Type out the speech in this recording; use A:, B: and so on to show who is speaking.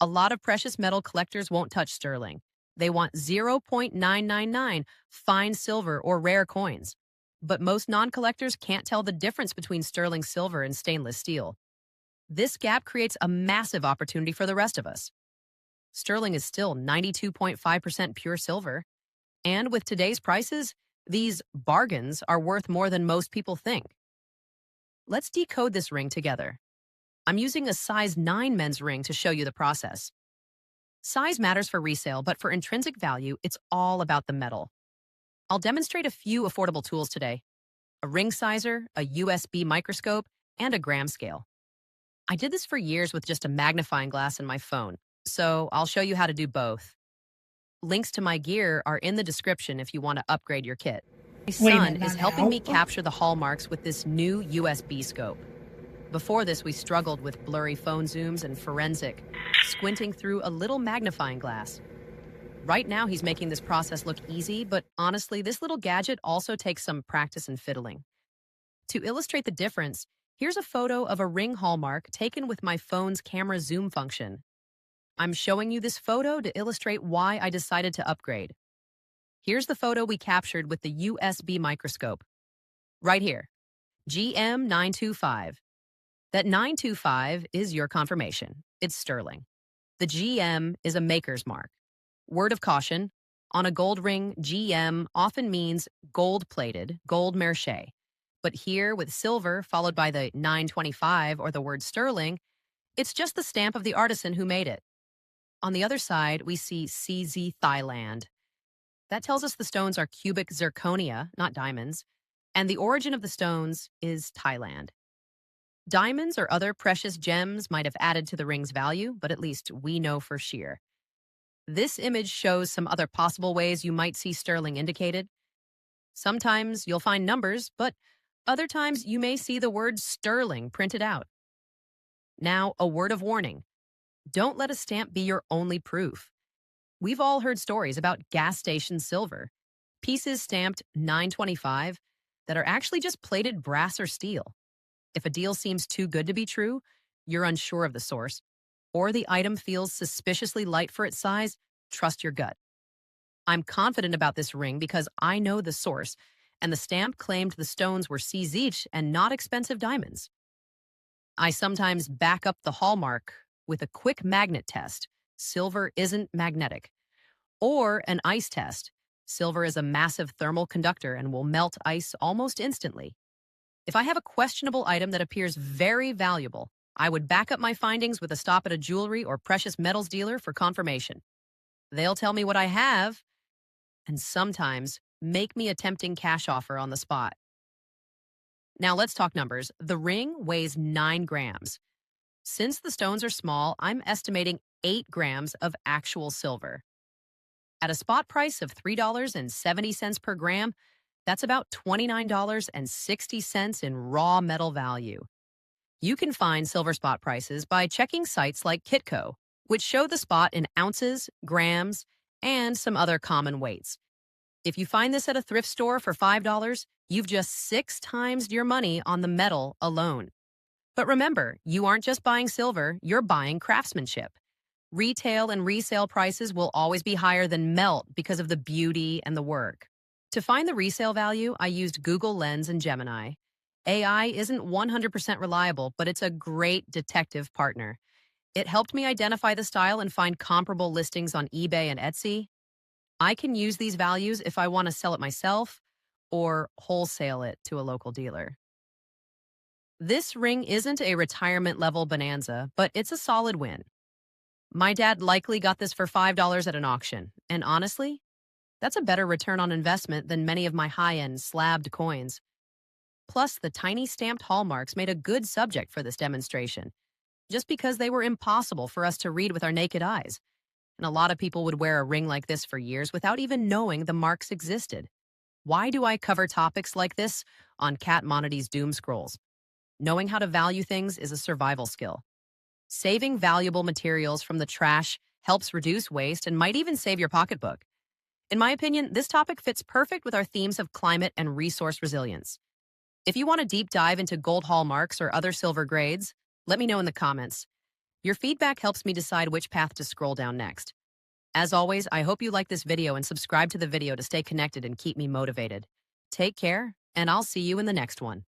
A: A lot of precious metal collectors won't touch sterling. They want 0.999 fine silver or rare coins. But most non-collectors can't tell the difference between sterling silver and stainless steel. This gap creates a massive opportunity for the rest of us. Sterling is still 92.5% pure silver. And with today's prices, these bargains are worth more than most people think. Let's decode this ring together. I'm using a size 9 men's ring to show you the process. Size matters for resale, but for intrinsic value, it's all about the metal. I'll demonstrate a few affordable tools today: a ring sizer, a USB microscope, and a gram scale. I did this for years with just a magnifying glass and my phone, so I'll show you how to do both. Links to my gear are in the description if you want to upgrade your kit. My
B: Wait a
A: son
B: minute,
A: is
B: not
A: helping
B: now.
A: me capture the hallmarks with this new USB scope. Before this, we struggled with blurry phone zooms and forensic, squinting through a little magnifying glass. Right now, he's making this process look easy, but honestly, this little gadget also takes some practice and fiddling. To illustrate the difference, here's a photo of a ring hallmark taken with my phone's camera zoom function. I'm showing you this photo to illustrate why I decided to upgrade. Here's the photo we captured with the USB microscope. Right here, GM925. That 925 is your confirmation. It's sterling. The GM is a maker's mark. Word of caution: on a gold ring, GM often means gold-plated, gold merché. But here, with silver followed by the 925 or the word sterling, it's just the stamp of the artisan who made it. On the other side, we see CZ Thailand. That tells us the stones are cubic zirconia, not diamonds, and the origin of the stones is Thailand. Diamonds or other precious gems might have added to the ring's value, but at least we know for sure. This image shows some other possible ways you might see sterling indicated. Sometimes you'll find numbers, but other times you may see the word sterling printed out. Now, a word of warning: don't let a stamp be your only proof. We've all heard stories about gas station silver, pieces stamped 925 that are actually just plated brass or steel. If a deal seems too good to be true, you're unsure of the source, or the item feels suspiciously light for its size, trust your gut. I'm confident about this ring because I know the source, and the stamp claimed the stones were CZ and not expensive diamonds. I sometimes back up the hallmark with a quick magnet test: silver isn't magnetic. Or an ice test: silver is a massive thermal conductor and will melt ice almost instantly. If I have a questionable item that appears very valuable, I would back up my findings with a stop at a jewelry or precious metals dealer for confirmation. They'll tell me what I have, and sometimes make me a tempting cash offer on the spot. Now let's talk numbers. The ring weighs 9 grams. Since the stones are small, I'm estimating 8 grams of actual silver. At a spot price of $3.70 per gram, that's about $29.60 in raw metal value. You can find silver spot prices by checking sites like Kitco, which show the spot in ounces, grams, and some other common weights. If you find this at a thrift store for $5, you've just 6 times your money on the metal alone. But remember, you aren't just buying silver, you're buying craftsmanship. Retail and resale prices will always be higher than melt because of the beauty and the work. To find the resale value, I used Google Lens and Gemini. AI isn't 100% reliable, but it's a great detective partner. It helped me identify the style and find comparable listings on eBay and Etsy. I can use these values if I want to sell it myself or wholesale it to a local dealer. This ring isn't a retirement-level bonanza, but it's a solid win. My dad likely got this for $5 at an auction, and honestly, that's a better return on investment than many of my high-end slabbed coins. Plus, the tiny stamped hallmarks made a good subject for this demonstration, just because they were impossible for us to read with our naked eyes. And a lot of people would wear a ring like this for years without even knowing the marks existed. Why do I cover topics like this on Cat Monetty's Doom Scrolls? Knowing how to value things is a survival skill. Saving valuable materials from the trash helps reduce waste and might even save your pocketbook. In my opinion, this topic fits perfect with our themes of climate and resource resilience. If you want a deep dive into gold hallmarks or other silver grades, let me know in the comments. Your feedback helps me decide which path to scroll down next. As always, I hope you like this video and subscribe to the video to stay connected and keep me motivated. Take care, and I'll see you in the next one.